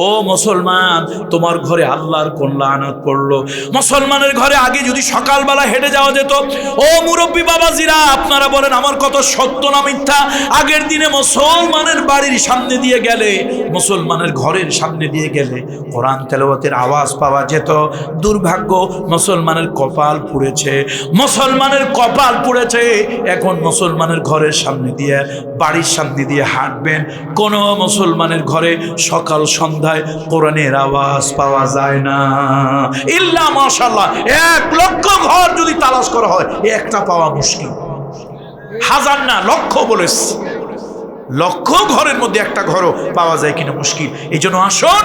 ও মুসলমান, তোমার ঘরে আল্লাহর কোন লানত পড়লো? মুসলমানের ঘরে আগে যদি সকালবেলা হেঁটে যাওয়া যেত, ও মুরব্বী বাবাজিরা আপনারা বলেন আমার কত সত্য না মিথ্যা? আগের দিনে মুসলমানের বাড়ির সামনে দিয়ে গেলে, মুসলমানের ঘরের সামনে দিয়ে গেলে কোরআন তেলাওয়াতের আওয়াজ পাওয়া যেত। দুর্ভাগ্য, মুসলমানের কপাল পুড়েছে, মুসলমানের কপাল পুড়েছে। এখন মুসলমানের ঘরের সামনে দিয়ে, বাড়ির সামনে দিয়ে হাঁটবেন, কোনো মুসলমানের ঘরে সকাল সন্ধ্যায় কোরআনের আওয়াজ পাওয়া যায় না। ইল্লা মাশাআল্লাহ 1 লক্ষ ঘর যদি তালাশ করা হয় একটা পাওয়া মুশকিল। হাজার না, লক্ষ বলেছে, লক্ষ ঘরের মধ্যে একটা ঘরও পাওয়া যায় কিনা মুশকিল। এই জন্য আসুন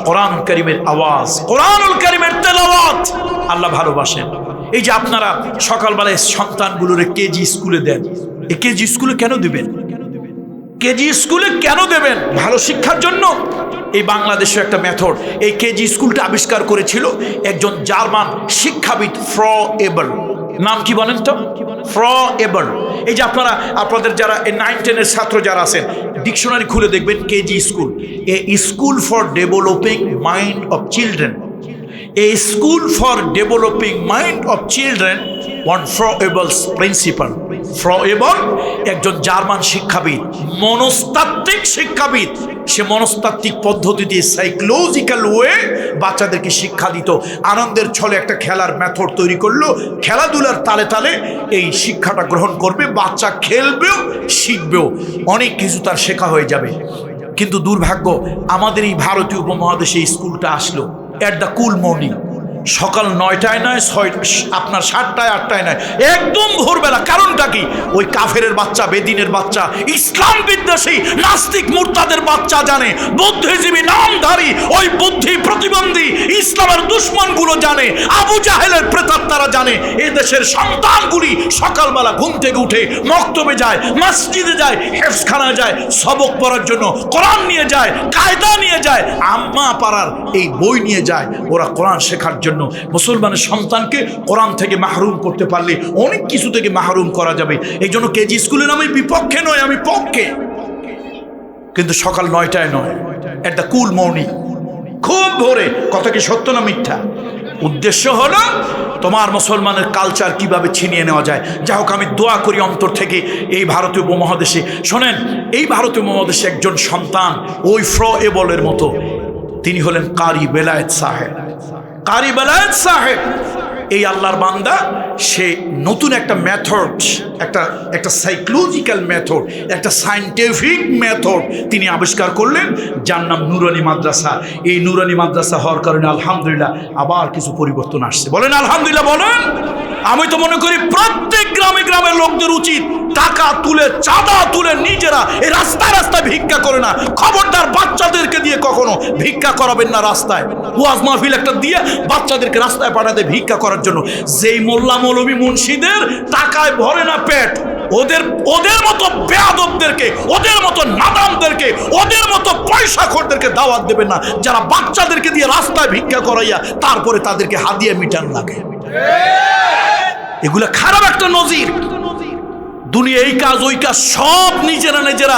কোরআনুল কারীমের আওয়াজ, কোরআনুল কারীমের তেলাওয়াত আল্লাহ ভালোবাসেন। এই যে আপনারা সকালবেলায় সন্তানগুলোরে কেজি স্কুলে দেন, এই কেজি স্কুলে কেন দিবেন? কেজি স্কুলে কেন দেবেন? ভালো শিক্ষার জন্য। এই বাংলাদেশে একটা মেথড, এই কেজি স্কুলটা আবিষ্কার করেছিল একজন জার্মান শিক্ষাবিদ, ফ্রয়েবল। নাম কি বলেন তো? ফ্রয়েবল। এই যে আপনাদের যারা 9-10 ছাত্র যারা আছেন, ডিকশনারি খুলে দেখবেন KG school, a school for developing mind of children. A school for developing mind of children, one Froebel's principle. Froebel একজন জার্মান শিক্ষাবিদ, মনস্তাত্ত্বিক শিক্ষাবিদ। সে মনস্তাত্ত্বিক পদ্ধতি দিয়ে, সাইকোলজিক্যাল ওয়ে বাচ্চাদেরকে শিক্ষা দিত। আনন্দের ছলে একটা খেলার মেথড তৈরি করলো, খেলাধুলার তালে তালে এই শিক্ষাটা গ্রহণ করবে, বাচ্চা খেলবেও শিখবেও, অনেক কিছু তার শেখা হয়ে যাবে। কিন্তু দুর্ভাগ্য, আমাদের এই ভারতীয় উপমহাদেশে স্কুলটা আসলো এট দ্য কুল মর্নিং, সকাল 9টায় নয়, আপনার 7টায় 8টায় নয়, একদম ভোরবেলা। কারণটা কি? ওই কাফেরের বাচ্চা, বেদিনের বাচ্চা, ইসলাম বিদ্বেষী নাস্তিক মুরতাদের বাচ্চা জানে, বুদ্ধিজীবী নামধারী ওই বুদ্ধি প্রতিবন্ধী ইসলামের দুশ্মনগুলো জানে, আবু জাহেলের প্রেতাত্মারা জানে এ দেশের সন্তানগুলি সকালবেলা ঘুম থেকে উঠে মক্তবে যায়, মসজিদে যায়, হেফজখানায় যায়, সবক পড়ার জন্য কোরআন নিয়ে যায়, কায়দা নিয়ে যায়, আম্মা পাড়ার এই বই নিয়ে যায়, ওরা কোরআন শেখার জন্য। মুসলমানের সন্তানকে কোরআন থেকে মাহরুম করতে পারলে অনেক কিছু থেকে মাহরুম করা যাবে। এই জন্য কেজি স্কুলের আমি বিপক্ষে নয়, আমি পক্ষে। কিন্তু সকাল 9টায় নয়, এট দ্য কুল মর্নিং, খুব ভোরে। কথা কি সত্য না মিথ্যা? উদ্দেশ্য হলো তোমার মুসলমানের কালচার কিভাবে ছিনিয়ে নেওয়া যায়। যাই হোক, আমি দোয়া করি অন্তর থেকে এই ভারতীয় উপমহাদেশে, শোনেন, এই ভারতীয় উপমহাদেশে একজন সন্তান ওই ফ্রয়েবলের মতো, তিনি হলেন কারি বেলায়েত সাহেব। কারি বেলায়েত সাহেব এই আল্লাহর বান্দা, সে নতুন একটা মেথড, একটা সাইকোলজিক্যাল মেথড, একটা সায়েন্টিফিক মেথড তিনি আবিষ্কার করলেন, যার নাম নুরানি মাদ্রাসা। এই নুরানি মাদ্রাসা হওয়ার কারণে আলহামদুলিল্লাহ আবার কিছু পরিবর্তন আসছে। বলেন আলহামদুলিল্লাহ, বলেন। আমি তো মনে করি প্রত্যেক গ্রামে গ্রামে লোকদের উচিত টাকা তুলে, চাঁদা তুলে নিজেরা এই রাস্তায় রাস্তায় ভিক্ষা করে না। খবরদার বাচ্চাদেরকে দিয়ে কখনো ভিক্ষা করাবেন না রাস্তায়। ওয়াজ মাহফিল একটা দিয়ে বাচ্চাদেরকে রাস্তায় পাঠাতে ভিক্ষা করার জন্য। যেই মোল্লা মৌলবী মুন্সিদের টাকায় ভরে না পেট, ওদের মতো বেয়াদবদেরকে, ওদের মতো নাদামদেরকে, ওদের মতো পয়সাখোরদেরকে দাওয়াত দেবেন না, যারা বাচ্চাদেরকে দিয়ে রাস্তায় ভিক্ষা করাইয়া তারপরে তাদেরকে হাদিয়া মিটান লাগে। এগুলা খারাপ একটা নজির। দুনিয়া এই কাজ ওই কাজ সব নিজেরা নিজেরা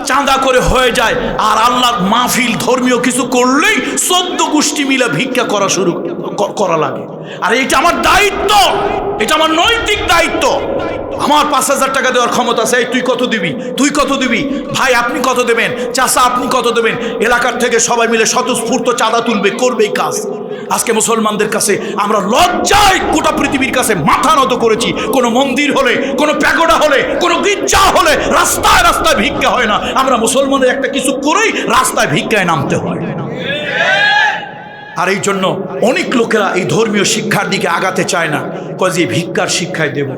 চাঁদা করে হয়ে যায়, আর আল্লাহর মাহফিল ধর্মীয় কিছু করলেই 14 গোষ্ঠী মিলে ভিক্ষা করা শুরু করা লাগে। আর এটা আমার দায়িত্ব, এটা আমার নৈতিক দায়িত্ব। আমার 5000 টাকা দেওয়ার ক্ষমতা আছে, তুই কত দিবি, তুই কত দিবি, ভাই আপনি কত দেবেন, চাচা আপনি কত দেবেন। এলাকার থেকে সবাই মিলে স্বতঃস্ফূর্ত চাঁদা তুলবে, করবে এই কাজ। আজকে মুসলমানদের কাছে আমরা লজ্জায় গোটা পৃথিবীর কাছে মাথা নত করেছি। কোনো মন্দির হলে, কোনো প্যাগোডা হলে, কোনো গির্জা হলে রাস্তায় রাস্তায় ভিক্ষা হয় না। আমরা মুসলমানের একটা কিছু করেই রাস্তায় ভিক্ষায় নামতে হয়। আর এই জন্য অনেক লোকেরা এই ধর্মীয় শিক্ষার দিকে আগাতে চায় না, কয় যে ভিক্ষার শিক্ষায় দেব,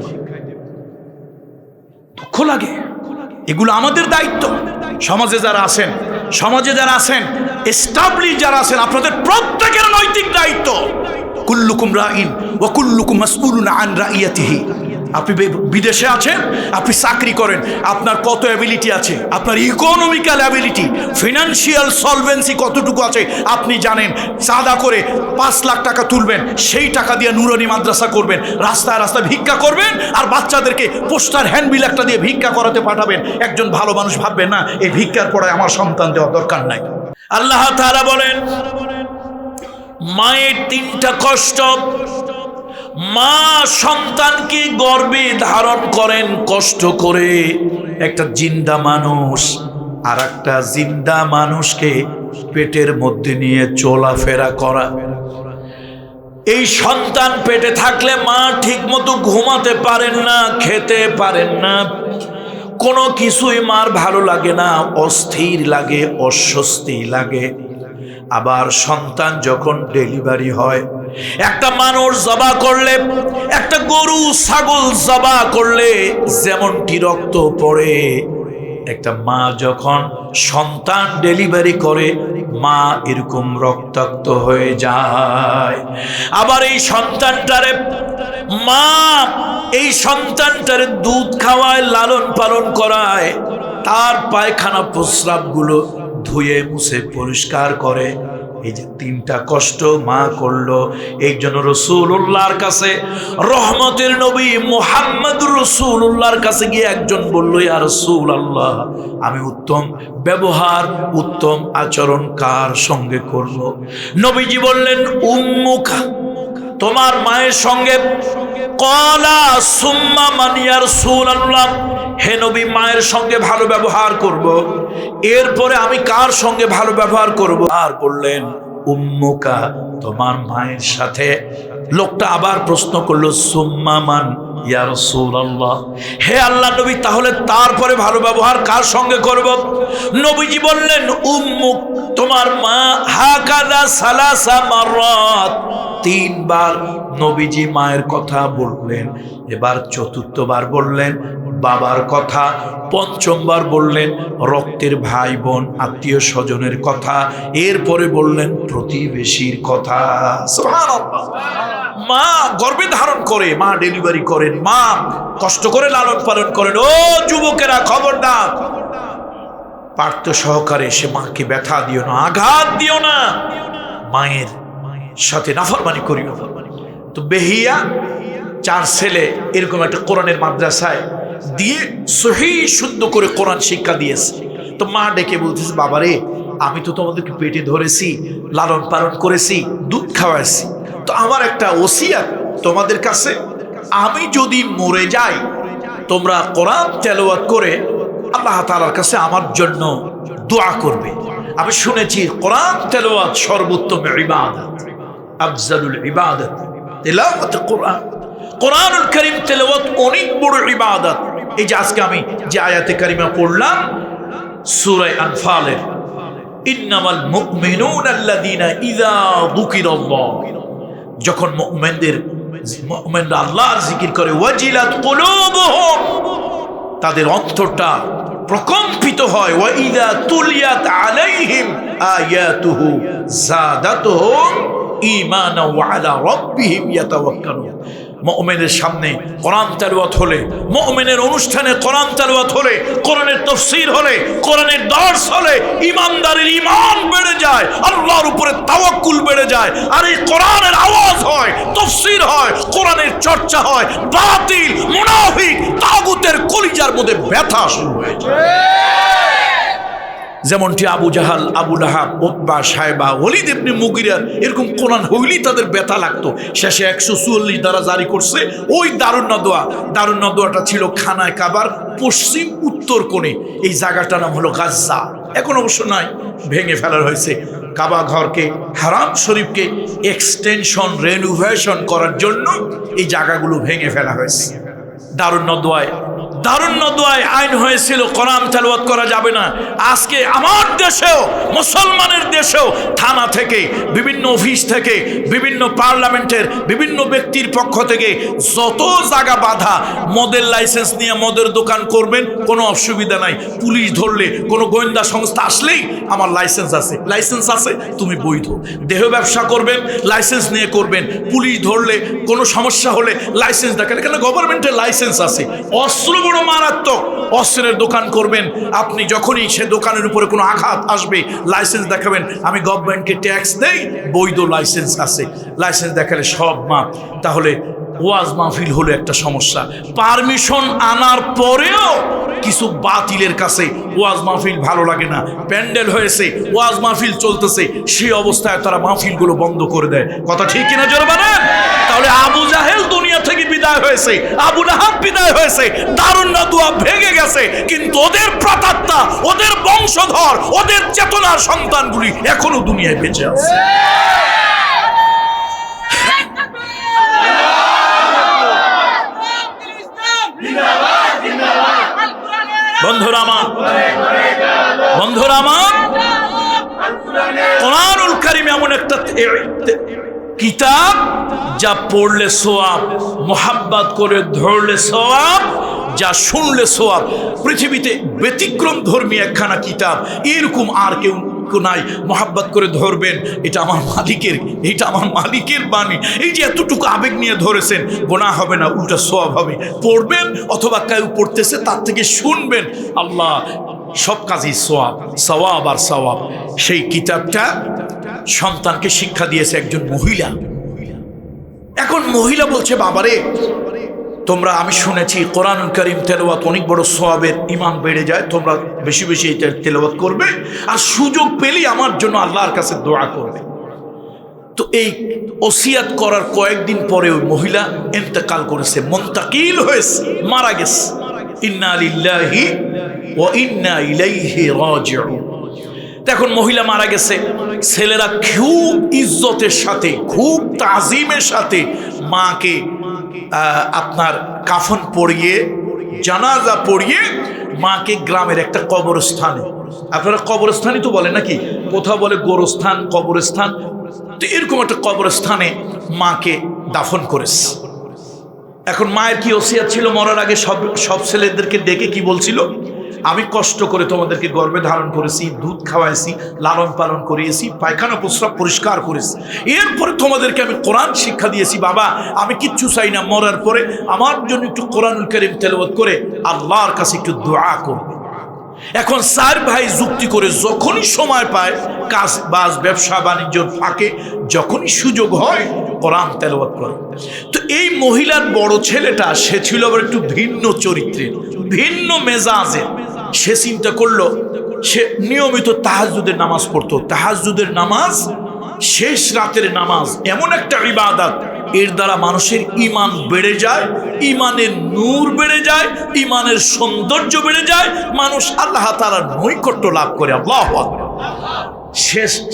দুঃখ লাগে। এগুলো আমাদের দায়িত্ব। সমাজে যারা আছেন, এস্টাবলিশ যারা আছেন, আপনাদের প্রত্যেকের নৈতিক দায়িত্ব। কুল্লুকুম রাইন ওয়া কুল্লুকুম মাসউলুন আন রাইয়াতিহি। আপনি বিদেশে আছেন, আপনি চাকরি করেন, আপনার কত অ্যাবিলিটি আছে, আপনার ইকোনমিক্যাল অ্যাবিলিটি, ফিনান্সিয়াল সলভেন্সি কতটুকু আছে আপনি জানেন। চাঁদা করে 5 লাখ টাকা তুলবেন, সেই টাকা দিয়ে নুরানি মাদ্রাসা করবেন, রাস্তায় রাস্তায় ভিক্ষা করবেন, আর বাচ্চাদেরকে পোস্টার হ্যান্ডবিল একটা দিয়ে ভিক্ষা করাতে পাঠাবেন। একজন ভালো মানুষ ভাববেন না এই ভিক্ষার পড়ায় আমার সন্তান দেওয়া দরকার নাই। আল্লাহ তাআলা বলেন মায়ের তিনটা কষ্ট। মা সন্তানকে গর্ভে ধারণ করেন কষ্ট করে, একটা জিন্দা মানুষ আর একটা জিন্দা মানুষকে পেটের মধ্যে নিয়ে চলাফেরা করা। এই সন্তান পেটে থাকলে মা ঠিক মতো ঘুমাতে পারেন না, খেতে পারেন না, কোনো কিছুই মার ভালো লাগে না, অস্থির লাগে, অস্বস্তি লাগে। আবার সন্তান যখন ডেলিভারি হয়, একটা মানুষ জবা করলে, একটা গরু ছাগল জবা করলে যেমনটি রক্ত পড়ে, একটা মা যখন সন্তান ডেলিভারি করে মা এরকম রক্তাক্ত হয়ে যায়। আবার এই সন্তানটারে মা এই সন্তানটারে দুধ খাওয়ায়, লালন পালন করায়, তার পায়খানা প্রস্রাবগুলো ধুয়ে মুছে পরিষ্কার করে। এই যে তিনটা কষ্ট মা করলো, এই জন্য রাসূলুল্লাহর কাছে, রহমতের নবী মুহাম্মদুর রাসূলুল্লাহর কাছে গিয়ে একজন বলল, ইয়া রাসূলুল্লাহ, আমি উত্তম ব্যবহার, উত্তম আচরণ কার সঙ্গে করব? নবীজি বললেন, উম্মুকা, তোমার মায়ের সঙ্গে। ক্বালা সুম্মা মান ইয়া রাসূলুল্লাহ, হে নবী, মায়ের সঙ্গে ভালো ব্যবহার করব, এরপরে আমি কার সঙ্গে ভালো ব্যবহার করব? আর বললেন উম্মুকা, তোমার মায়ের সাথে। লোকটা আবার প্রশ্ন করলো, সুম্মা মান ইয়া রাসূলুল্লাহ, হে আল্লাহ নবী, তাহলে তারপরে ভালো ব্যবহার কার সঙ্গে করব? নবীজি বললেন উম্মুক, তোমার মা। হাকাদা সালাসা মাররাত, তিনবার নবীজি মায়ের কথা বললেন। এবার চতুর্থবার বললেন বাবার কথা, পঞ্চমবার বললেন রক্তের ভাই বোন আত্মীয় স্বজনের কথা, এরপরে বললেন প্রতিবেশীর কথা। সুবহানাল্লাহ। মা গর্ভে ধারণ করে, মা ডেলিভারি করেন, মা কষ্ট করে লালন পালন করেন। ও যুবকেরা, খবরদার, পার্থ সহকারে সে মাকে ব্যথা দিও না, আঘাত দিও না, মায়ের সাথে নাফরমানি করিও না। তো বেহিয়া 4 ছেলে এরকম একটা কোরআনের মাদ্রাসায় দিয়ে সহি শুদ্ধ করে কোরআন শিক্ষা দিয়েছে। তো মা ডেকে বলতেছে, বাবারে, আমি তো তোমাদেরকে পেটে ধরেছি, লালন পালন করেছি, দুধ খাওয়াইছি, তো আমার একটা ওসিয়াত তোমাদের কাছে, আমি যদি মরে যাই তোমরা কোরআন তেলাওয়াত করে আল্লাহ তাআলার কাছে আমার জন্য দোয়া করবে। আমি শুনেছি কোরআন তেলাওয়াত সর্বোত্তম ইবাদত, আফজালুল ইবাদত তেলাওয়াত কোরআন। কোরআনুল কারীম তেলাওয়াত অনেক বড় ইবাদত। এই যে আজকে আমি যে আয়াতে কারিমা পড়লাম সূরা আনফালের, ইন্নামাল মুমিনুনা আল্লাযীনা ইযা যুকিরাল্লাহ, যখন মুমিনরা আল্লাহর জিকির করে, ওয়াজিলাত কুলুবুহুম, তাদের অন্তরটা প্রকম্পিত হয়, ওয়া ইযা তুলিয়াত আলাইহিম আয়াতুহু যাদাতুহুম ঈমানা ওয়া আলা রাব্বিহিম ইয়াতাওয়াক্কালুন। মুমিনের সামনে কোরআন তেলাওয়াত হলে, মুমিনের অনুষ্ঠানে কোরআন তেলাওয়াত হলে, কোরআনের তাফসীর হলে, কোরআনের দর্স হলে, ঈমানদারের ঈমান বেড়ে যায়, আল্লাহর উপরে তাওয়াক্কুল বেড়ে যায়। আর এই কোরআনের আওয়াজ হয়, তাফসীর হয়, কোরআনের চর্চা হয়, বাতিল মুনাফিক তাগুতের কলিজার মধ্যে ব্যথা শুরু হয়ে যায়। যেমনটি আবু জাহাল, আবু লাহাব, উতবা, সাইবা, ওয়ালিদ ইবনে মুগিরা, এরকম কোরআন হইলেই তাদের ব্যথা লাগতো। শেষে 144 দ্বারা জারি করছে ওই দারুন নদওয়া। দারুন নদওয়াটা ছিল খানায় কাবার পশ্চিম উত্তর কোণে। এই জায়গাটার নাম হলো গাজ্জা, এখন অবশ্য নাই, ভেঙে ফেলা হয়েছে। কাবা ঘরকে, হারাম শরীফকে এক্সটেনশন, রেনোভেশন করার জন্য এই জায়গাগুলো ভেঙে ফেলা হয়েছে। দারুন নদওয়ায় আইন হয়েছিল কোরআন তেলাওয়াত করা যাবে না। আজকে আমার দেশেও, মুসলমানের দেশেও, থানা থেকে, বিভিন্ন অফিস থেকে, বিভিন্ন পার্লামেন্টের বিভিন্ন ব্যক্তির পক্ষ থেকে যত জায়গা বাধা, মদের লাইসেন্স নিয়ে মদের দোকান করবেন, কোনো অসুবিধা নাই। পুলিশ ধরলে, কোনো গোয়েন্দা সংস্থা আসলেই আমার লাইসেন্স আছে, তুমি বৈধ। দেহ ব্যবসা করবেন, লাইসেন্স নিয়ে করবেন। পুলিশ ধরলে, কোনো সমস্যা হলে লাইসেন্স দেখান, এখানে গভর্নমেন্টের লাইসেন্স আছে। অস্ত্র বড় মারাত্মক, অস্ত্রের দোকান করবেন, আপনি যখনই সে দোকানের উপরে কোনো আঘাত আসবে লাইসেন্স দেখাবেন, আমি গভর্নমেন্টকে ট্যাক্স দেই, বৈধ লাইসেন্স আছে, লাইসেন্স দেখালে সব মাপ। তাহলে ওয়াজ মাহফিল হলো একটা সমস্যা, পারমিশন আনার পরেও কিছু বাতিলের কাছে ওয়াজ মাহফিল ভালো লাগে না, প্যান্ডেল হয়েছে, ওয়াজ মাহফিল চলতেছে, সেই অবস্থায় তারা মাহফিলগুলো বন্ধ করে দেয়। কথা ঠিক কিনা জোরে বলেন? তাহলে আবু জাহেল দুনিয়া থেকে বিদায় হয়েছে, আবু লাহাব বিদায় হয়েছে, দারুন নাদুয়া ভেঙে গেছে, কিন্তু ওদের প্রাতাত্মা, ওদের বংশধর, ওদের চেতনার সন্তানগুলি এখনো দুনিয়ায় বেঁচে আছে। বন্ধুরা আমার, কোরআনুল কারীম এমন একটা কিতাব যা পড়লে সওয়াব, মোহাব্বত করে ধরলে সওয়াব, যা শুনলে সওয়াব। পৃথিবীতে ব্যতিক্রম ধর্মী একখানা কিতাব এরকম আর কেউ নাই। মোহাব্বত করে ধরবেন, এটা আমার মালিকের, এটা আমার মালিকের বাণী, এই যে এতটুকু আবেগ নিয়ে ধরেছেন, গুনাহ হবে না, উল্টা সওয়াব হবে। পড়বেন অথবা কেউ পড়তেছে তার থেকে শুনবেন, আল্লাহ সব কাজই সওয়াব, সওয়াব আর সওয়াব। সেই কিতাবটা সন্তানকে শিক্ষা দিয়েছে একজন মহিলা। এখন মহিলা বলছে, বাবারে তোমরা, আমি শুনেছি কোরআনুল কারীম তেলাওয়াত অনেক বড় সওয়াবের, ঈমান বেড়ে যায়, তোমরা বেশি বেশি এটা তেলাওয়াত করবে, আর সুযোগ পেলেই আমার জন্য আল্লাহর কাছে দোয়া করবে। তো এই ওসিয়াত করার কয়েকদিন পরে ওই মহিলা ইন্তেকাল করেছে, মুনতাকিল হয়েছে, মারা গেছে। ইন্না লিল্লাহি ওয়া ইন্না ইলাইহি রাজিউন। এখন মহিলা মারা গেছে, ছেলেরা খুব ইজ্জতের সাথে, খুব তাজিমের সাথে মাকে আপনার কাফন পরিয়ে, জানাজা পড়িয়ে মাকে গ্রামের একটা কবরস্থানে, আপনারা কবরস্থানই তো বলে নাকি, কোথাও বলে গোরস্থান, কবরস্থান, তো এরকম একটা কবরস্থানে মাকে দাফন করেছে। এখন মায়ের কি ওসিয়াত ছিল মরার আগে? সব ছেলেদেরকে ডেকে কি বলছিল? আমি কষ্ট করে তোমাদেরকে গর্ভে ধারণ করেছি, দুধ খাওয়াইছি, লালন পালন করিয়েছি, পায়খানা প্রস্রাব পরিষ্কার করেছি, এরপরে তোমাদেরকে আমি কোরআন শিক্ষা দিয়েছি। বাবা আমি কিচ্ছু চাই না, মরার পরে আমার জন্য একটু কোরআনুল কারীম তেলাওয়াত করে আল্লাহর কাছে একটু দোয়া করবে। এখন চার ভাই যুক্তি করে যখনই সময় পায়, কাজ বাজ ব্যবসা বাণিজ্যর ফাঁকে যখনই সুযোগ হয় কোরআন তেলাওয়াত করে। তো এই মহিলার বড় ছেলেটা, সে ছিল আবার একটু ভিন্ন চরিত্রের, ভিন্ন মেজাজের। সে চিন্তা করলো, সে নিয়মিত তাহাজ্জুদের নামাজ পড়তো। তাহাজ্জুদের নামাজ, শেষ রাতের নামাজ এমন একটা ইবাদত, এর দ্বারা মানুষের ঈমান বেড়ে যায়, ঈমানের নূর বেড়ে যায়, ঈমানের সৌন্দর্য বেড়ে যায়, মানুষ আল্লাহ তাআলার নৈকট্য লাভ করে। আল্লাহু আকবার।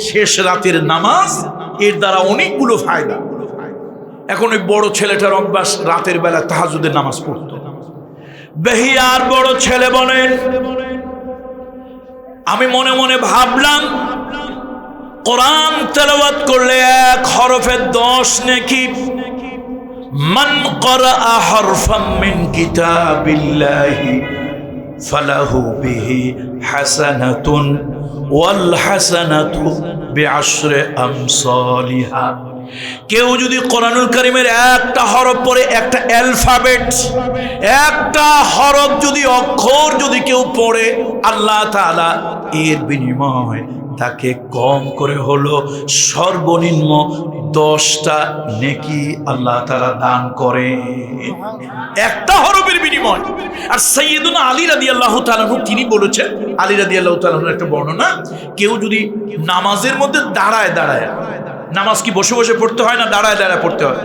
শেষ রাতের নামাজ, এর দ্বারা অনেকগুলো ফায়দা। এখন ওই বড় ছেলেটার অভ্যাস রাতের বেলা তাহাজ্জুদের নামাজ পড়তো। বেহিয়ার বড় ছেলে বলেন, আমি মনে মনে ভাবলাম কোরআন তেলাওয়াত করলে এক হরফে 10 নেকি। মান ক্বারাআ হারফাম মিন কিতাবিল্লাহি ফালাহু বিহি হাসানাতুন ওয়াল হাসানাতু বিআশরি আমসালিহা। কেউ যদি কোরআনুল কারীমের একটা হরফ পড়ে, একটা অ্যালফাবেট, একটা হরফ যদি, অক্ষর যদি কেউ পড়ে, আল্লাহ তাআলা এর বিনিময় তাকে কম করে হলো সর্বনিম্ন 10টা নেকি আল্লাহ তাআলা দান করে, একটা হরফের বিনিময়। আর সাইয়্যিদুনা আলী রাদিয়াল্লাহু তাআলা তিনি বলেছেন, আলী রাদিয়াল্লাহু তাআলার একটা বর্ণনা, কেউ যদি নামাজের মধ্যে দাঁড়ায় দাঁড়ায়, নামাজ কি বসে বসে পড়তে হয় না দাঁড়ায় দাঁড়ায় পড়তে হয়?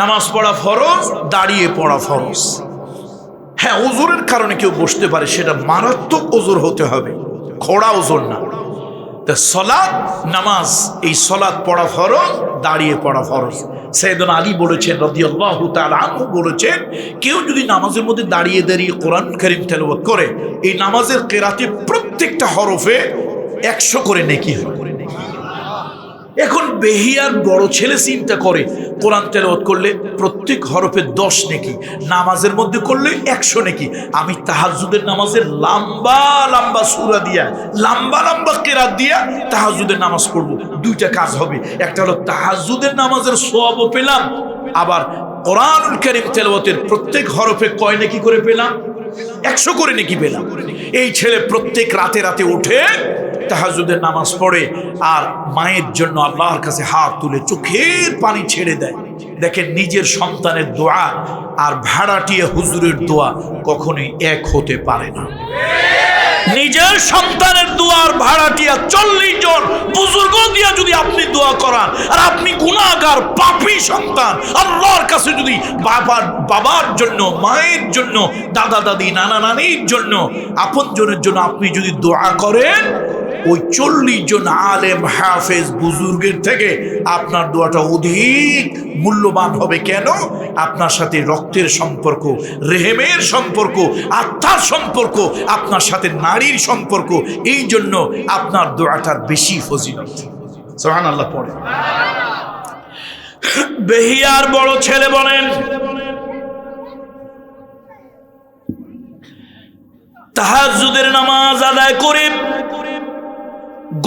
নামাজ পড়া ফরজ, দাঁড়িয়ে পড়া ফরজ। হ্যাঁ, ওজোরের কারণে কেউ বসতে পারে, সেটা মারাত্মক ওজোর হতে হবে, খোড়া ওজোর না। তা সলাত, নামাজ, এই সলাত পড়া ফরজ, দাঁড়িয়ে পড়া ফরজ। সাইয়েদনা আলী বলেছেন রাদিয়াল্লাহু তাআলা আনহু বলেছেন, কেউ যদি নামাজের মধ্যে দাঁড়িয়ে দাঁড়িয়ে কোরআন কারীম তেলাওয়াত করে, এই নামাজের কেরাতে প্রত্যেকটা হরফে 100 করে নেকি হয়। এখন বেহিয়ার বড় ছেলে চিন্তা করে, কোরআন তেলাওয়াত করলে প্রত্যেক হরফে 10 নেকি, নামাজের মধ্যে করলে 100 নেকি। আমি তাহাজ্জুদের নামাজের লম্বা লম্বা সূরা দিয়া, লম্বা লম্বা কিরাত দিয়া তাহাজ্জুদের নামাজ পড়ব, দুইটা কাজ হবে। একটা হলো তাহাজ্জুদের নামাজের সওয়াবও পেলাম, আবার কোরআনুল কারীম তেলাওয়াতের প্রত্যেক হরফে কয় নেকি করে পেলাম? 100 করে নেকি পেলাম। এই ছেলে প্রত্যেক রাতে রাতে উঠে তাহাজ্জুদের নামাজ পড়ে আর মায়ের জন্য আল্লাহর কাছে হাত তুলে চোখের পানি ছেড়ে দেয়। দেখেন নিজের সন্তানের দোয়া আর ভাড়াটিয়া হুজুরের দোয়া কখনোই এক হতে পারে না। নিজের সন্তানের দোয়ার ভাড়াটিয়া 40 জন বুজুর্গ দিয়া যদি আপনি দোয়া করান, আর আপনি গুনাহগার পাপী সন্তান, আল্লাহর কাছে যদি বাবার জন্য, মায়ের জন্য, দাদা দাদি, নানা নানির জন্য, আপনজনের জন্য আপনি যদি দোয়া করেন, ওই 40 জন আলেম হাফেজ বুজুর্গের থেকে আপনার দোয়াটা অধিক মূল্যবান হবে। কেন? আপনার সাথে রক্তের সম্পর্ক, রেহেমের সম্পর্ক, আত্মার সম্পর্ক, আপনার সাথে নারীর সম্পর্ক, এই জন্য আপনার দোয়াটার বেশি ফজিলত। সুবহানাল্লাহ পড়ে। বেহিয়ার বড় ছেলে বলেন, তাহাজ্জুদের নামাজ আদায় করে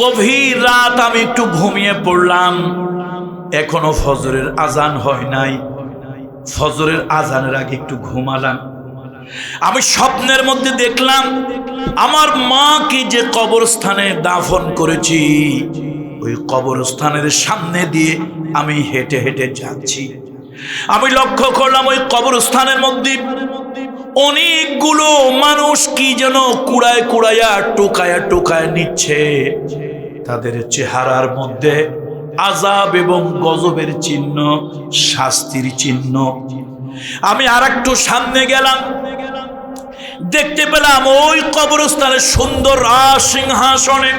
গভীর রাত আমি একটু ঘুমিয়ে পড়লাম, এখনো ফজরের আজান হয় নাই। ফজরের আজানের আগে একটু ঘুমালাম। আমি স্বপ্নের মধ্যে দেখলাম আমার মাকে যে কবরস্থানে দাফন করেছি, ওই কবরস্থানের সামনে দিয়ে আমি হেঁটে হেঁটে যাচ্ছি। আমি লক্ষ্য করলাম ওই কবরস্থানের মধ্যে অনেকগুলো মানুষ কি যেন কুড়ায় কুড়াইয়া টোকায়া টোকায় নিচ্ছে। তাদের চেহারার মধ্যে আযাব এবং গজবের চিহ্ন, শাস্তির চিহ্ন। আমি আর একটু সামনে গেলাম, দেখতে পেলাম ওই কবরস্থানের সুন্দর সিংহাসনে,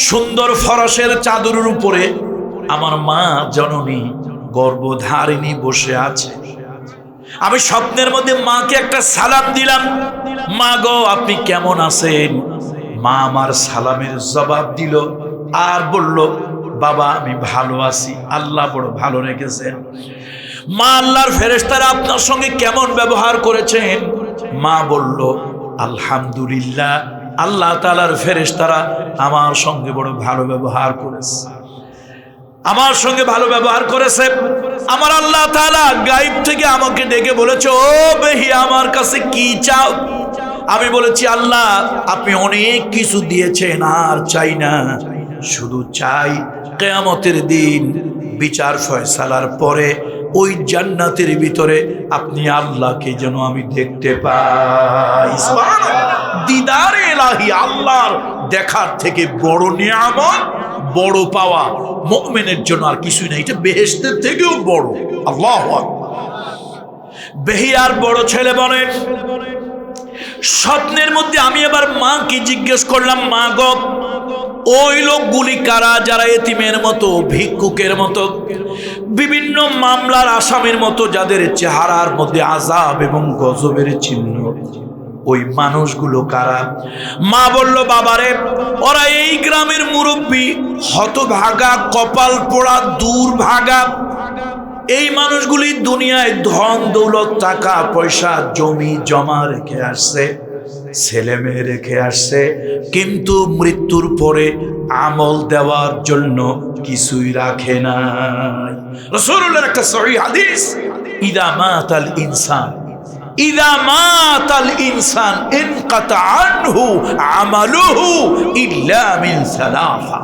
সুন্দর ফরাসের চাদরের উপরে আমার মা জননী গর্ভধারিণী বসে আছে। আমি স্বপ্নের মধ্যে মাকে একটা সালাম দিলাম, মা গো আপনি কেমন আছেন? মা আমার সালামের জবাব দিল আর বলল, বাবা আমি ভালো আছি, আল্লাহ বড় ভালো রেখেছেন। মা আল্লাহর ফেরেশতারা আপনার সঙ্গে কেমন ব্যবহার করেছেন? মা বলল, আলহামদুলিল্লাহ, আল্লাহ তাআলার ফেরেশতারা আমার সঙ্গে বড় ভালো ব্যবহার করেছে, আমার সঙ্গে ভালো ব্যবহার করেছে। আমার আল্লাহ তাআলা গায়েব থেকে আমাকে ডেকে বলেছে, ও বেহি আমার কাছে কি চাও? আমি বলেছি, আল্লাহ আপনি অনেক কিছু দিয়েছেন, আর চাই না, শুধু চাই কিয়ামতের দিন বিচার ফয়সালার পরে ওই জান্নাতের ভিতরে আপনি আল্লাহকে যেন আমি দেখতে পাই। দিদারে ইলাহি, আল্লাহর দেখার থেকে বড় নিয়ামত, বড় পাওয়া মুমিনের জন্য আর কিছুই নাই, এটা বেহেশতের থেকেও বড়। আল্লাহু আকবার। বেহিয়ার বড় ছেলে বলেন, স্বপ্নের মধ্যে আমি এবার মাকে জিজ্ঞেস করলাম, মা গো ওই লোকগুলি কারা যারা এতিমের মতো, ভিক্ষুকের মতো, বিভিন্ন মামলার আসামির মতো, যাদের চেহারার মধ্যে আযাব এবং গজবের চিহ্ন, ওই মানুষগুলো কারা? মা বলল, বাবারে ওরা এই গ্রামের মুরব্বী, হতভাগা, কপাল পোড়া, দুর্ভাগা। এই মানুষগুলি দুনিয়ায় ধন দৌলত, টাকা পয়সা, জমি জমা রেখে আসছে, ছেলে মেয়ে রেখে আসছে, কিন্তু মৃত্যুর পরে আমল দেওয়ার জন্য কিছুই রাখে নাই। রাসূলুল্লাহর একটা সহিহ হাদিস, ইদা মাতাল ইনসান, ইদা মাতাল ইনসান ইনকাতা আনহু আমালুহু ইল্লা মিন সালাসা।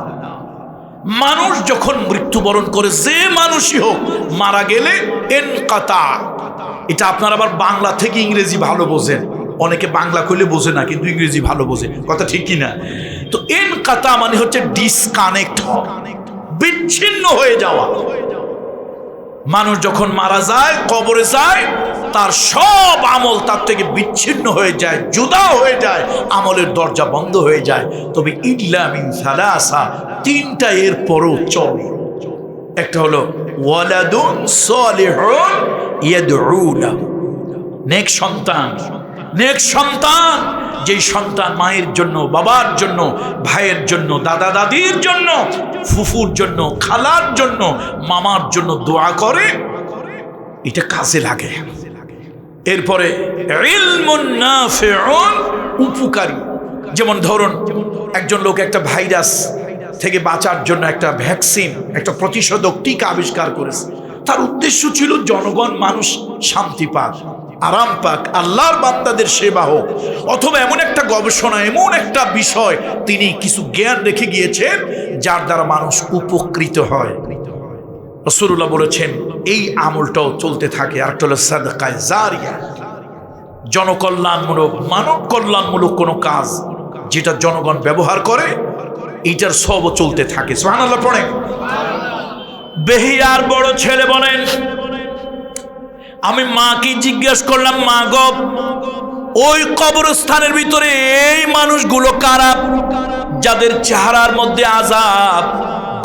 মানুষ যখন মৃত্যুবরণ করে, যে মানুষই হোক, মারা গেলে ইনকাতা, এটা আপনারা আবার বাংলা থেকে ইংরেজি ভালো বোঝেন, অনেকে বাংলা কইলে বোঝে না কিন্তু ইংরেজি ভালো বোঝে, কথা ঠিক কি না? তো ইনকাতা মানে হচ্ছে ডিসকানেক্ট হওয়া, বিচ্ছিন্ন হয়ে যাওয়া। মানুষ যখন মারা যায়, কবরে যায়, তার সব আমল তার থেকে বিচ্ছিন্ন হয়ে যায়, জুদা হয়ে যায়, আমলের দরজা বন্ধ হয়ে যায়। তবে ইল্লা মিন সালাসা, তিনটা এর পরও চলে। একটা হলো ওয়ালাদুন সালিহুন ইয়াদউ লাহু, নেক সন্তান, নেক সন্তান, যেই সন্তান মায়ের জন্য, বাবার জন্য, ভাইয়ের জন্য, দাদা দাদির জন্য, ফুফুর জন্য, খালার জন্য, মামার জন্য দোয়া করে, এটা কাজে লাগে। এরপরে ইলমুন নাফিউন, উপকারী। যেমন ধরুন একজন লোক একটা ভাইরাস থেকে বাঁচার জন্য একটা ভ্যাকসিন, একটা প্রতিষেধক টিকা আবিষ্কার করেছে। তার উদ্দেশ্য ছিল জনগণ, মানুষ শান্তি পাক, আরাম পাক, আল্লাহর বান্দাদের সেবা হোক। অথবা এমন একটা গবেষণা, এমন একটা বিষয় তিনি কিছু জ্ঞান রেখে গিয়েছেন যার দ্বারা মানুষ উপকৃত হয়। রাসূলুল্লাহ বলেছেন, এই আমলটাও চলতে থাকে। আরেকটা হলো সাদকায়ে জারিয়া, জনকল্যাণমূলক মানব কল্যাণমূলক কোনো কাজ যেটা জনগণ ব্যবহার করে, এইটার সবও চলতে থাকে। সুবহানাল্লাহ পড়ে। বেহিয়ার বড় ছেলে বলেন, আমি মাকে জিজ্ঞেস করলাম, মা গো, ওই কবরস্থানের ভিতরে এই মানুষগুলো কারা যাদের চেহারার মধ্যে আযাব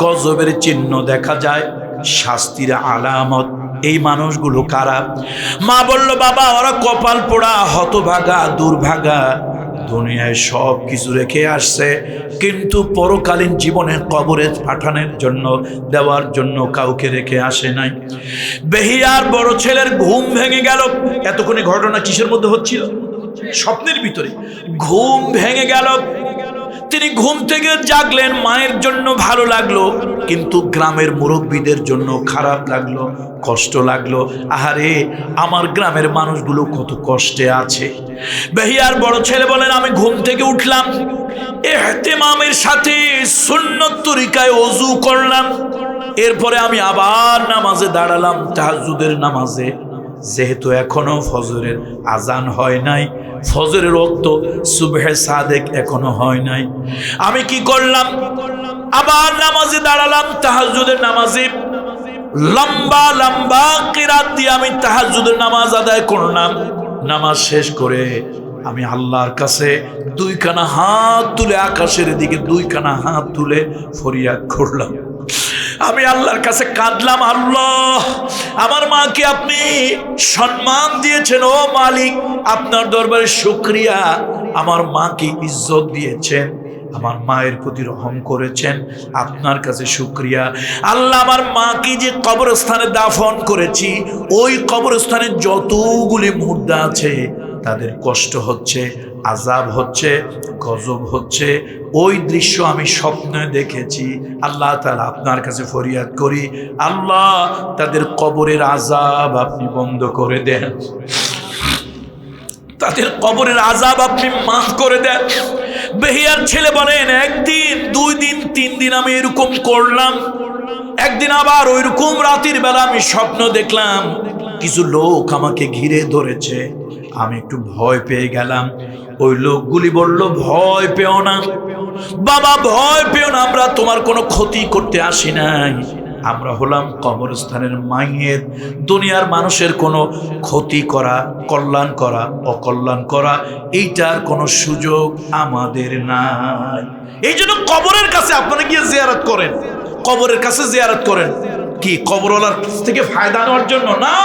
গজবের চিহ্ন দেখা যায়, শাস্তির আলামত, এই মানুষগুলো কারা? মা বলল, বাবা ওরা কপাল পোড়া, হতভাগা, দুর্ভাগা, দুনিয়ায় সব কিছু রেখে আসছে, কিন্তু পরকালীন জীবনে কবরে পাঠানোর জন্য, দেওয়ার জন্য কাউকে রেখে আসে নাই। বেহিয়ার বড় ছেলের ঘুম ভেঙে গেল। এতক্ষণে ঘটনা কিসের মধ্যে হচ্ছিল? স্বপ্নের ভিতরে। ঘুম ভেঙে গেল, তিনি ঘুম থেকে জাগলেন। মায়ের জন্য ভালো লাগলো, কিন্তু গ্রামের মুরব্বীদের জন্য খারাপ লাগলো, কষ্ট লাগলো। আহারে, আমার গ্রামের মানুষগুলো কত কষ্টে আছে। বেহিয়ার বড় ছেলে বলেন, আমি ঘুম থেকে উঠলাম, ইহতিমামের সাথে সুন্নত তরিকায় ওযু করলাম, এরপরে আমি আবার নামাজে দাঁড়ালাম, তাহাজ্জুদের নামাজে। যেহেতু এখনো ফজরের আজান হয় নাই, ফজরের ওয়াক্ত সুবহে সাদেক এখনো হয় নাই, আমি কি করলাম? আবার নামাজে দাঁড়ালাম, তাহাজ্জুদের নামাজে লম্বা লম্বা কিরাত দিয়ে আমি তাহাজ্জুদের নামাজ আদায় করলাম। নামাজ শেষ করে আমি আল্লাহর কাছে দুইখানা হাত তুলে, আকাশের দিকে দুইখানা হাত তুলে ফরিয়াদ করলাম। আমি আল্লাহর কাছে কাঁদলাম, আল্লাহ, আমার মাকে আপনি সম্মান দিয়েছেন, ও মালিক, আপনার দরবারে শুকরিয়া। আমার মাকে ইজ্জত দিয়েছেন, আমার মায়ের প্রতি রহম করেছেন, আপনার কাছে শুকরিয়া। আল্লাহ, আমার মাকে যে কবরস্থানে দাফন করেছি, ওই কবরস্থানে যতগুলি মুর্দা আছে তাদের কষ্ট হচ্ছে, আযাব হচ্ছে, গজব হচ্ছে, ওই দৃশ্য আমি স্বপ্নে দেখেছি। আল্লাহ তাআলা, আপনার কাছে ফরিয়াদ করি, আল্লাহ, তাদের কবরের আযাব আপনি বন্ধ করে দেন, তাদের কবরের আযাব আপনি মাফ করে দেন। বেহিয়ার ছেলে বলেন, একদিন, 2 দিন, 3 দিন আমি এরকম করলাম। একদিন আবার ওইরকম রাতের বেলা আমি স্বপ্ন দেখলাম, কিছু লোক আমাকে ঘিরে ধরেছে। আমি একটু ভয় পেয়ে গেলাম। ওই লোকগুলি বলল, ভয় পেও না বাবা, ভয় পেও না, আমরা তোমার কোনো ক্ষতি করতে আসি নাই, আমরা হলাম কবরস্থানের মাইয়েত। দুনিয়ার মানুষের কোনো ক্ষতি করা, কল্যাণ করা, অকল্যাণ করা, এইটার কোনো সুযোগ আমাদের নাই। এই জন্য কবরের কাছে আপনারা গিয়ে জিয়ারত করেন, কবরের কাছে জিয়ারত করেন কি কবরওয়ালার থেকে ফায়দা নেওয়ার জন্য না।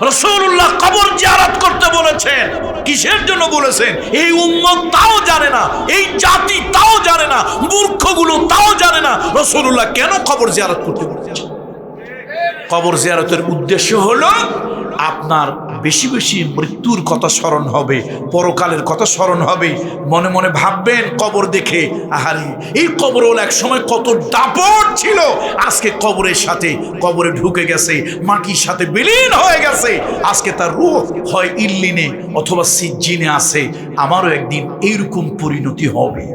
রাসূলুল্লাহ কবর জিয়ারত করতে বলেছেন, কিসের জন্য বলেছেন? এই উম্মত তাও জানে না, এই জাতি তাও জানে না, মূর্খগুলো তাও জানে না রাসূলুল্লাহ কেন কবর জিয়ারত করতে বলেছেন। কবর জিয়ারতের উদ্দেশ্য হলো আপনার বেশি বেশি মৃত্যুর কথা স্মরণ হবে, পরকালের কথা স্মরণ হবে। মনে মনে ভাববেন কবর দেখে, আহারে, এই কবর হলো এক সময় কত দাপট ছিল, আজকে কবরের সাথে, কবরে ঢুকে গেছে, মাটির সাথে বিলীন হয়ে গেছে, আজকে তার রূহ হয় ইল্লিনে অথবা সিজ্জিনে আছে। আমারও একদিন এইরকম পরিণতি হবে।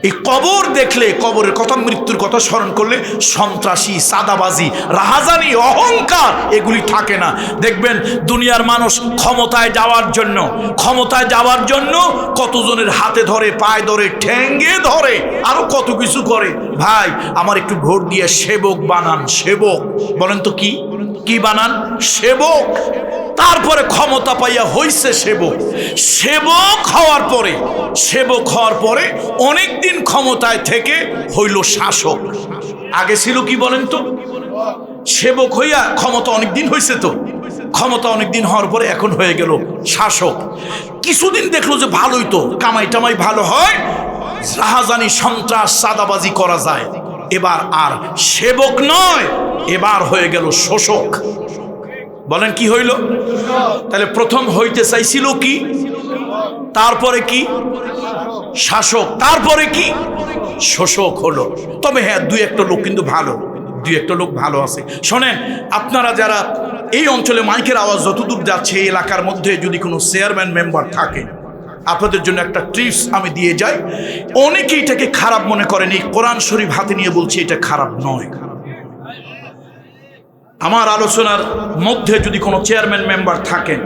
এই কবর দেখলে, কবরের কথা, মৃত্যুর কথা স্মরণ করলে সন্ত্রাসী, সাদাবাজি, রাহাজানি, অহংকার এগুলি থাকে না। দেখবেন দুনিয়ার মানুষ ক্ষমতায় যাওয়ার জন্য কতজনের হাতে ধরে, পায়ে ধরে, ঠ্যাঙ্গে ধরে, আরো কত কিছু করে। ভাই, আমার একটু ভোট দিয়ে সেবক বানান। সেবক বলেন তো কি বানান? সেবক। তারপরে ক্ষমতা পাইয়া হইছে সেবক। সেবক হওয়ার পরে অনেকদিন ক্ষমতায় থেকে হইল শাসক। আগে ছিল কি বলেন তো? সেবক হইয়া ক্ষমতা অনেকদিন হয়েছে, তো ক্ষমতা অনেকদিন হওয়ার পরে এখন হয়ে গেল শাসক। কিছুদিন দেখলো যে ভালোই তো, কামাই টামাই ভালো হয়, রাহাজানি, সন্ত্রাস, সাদাবাজি করা যায়। এবার আর সেবক নয়, এবার হয়ে গেল শোষক। বলেন কি হইল? তাহলে প্রথম হইতে চাইছিল কি, তারপরে কি? শাসক, তারপরে কি? শোষক হলো। তবে হ্যাঁ, 2-1টা লোক কিন্তু ভালো, 2-1টা লোক ভালো আছে। শোনেন, আপনারা যারা এই অঞ্চলে, মাইকের আওয়াজ যতদূর যাচ্ছে, এই এলাকার মধ্যে যদি কোনো চেয়ারম্যান মেম্বার থাকে, আপনাদের জন্য একটা টিপস আমি দিয়ে যাই। অনেকেই এটাকে খারাপ মনে করেন, এই কোরআন শরীফ হাতে নিয়ে বলছি, এটা খারাপ নয়। আমার আলোচনার মধ্যে যদি কোনো চেয়ারম্যান মেম্বার থাকেন,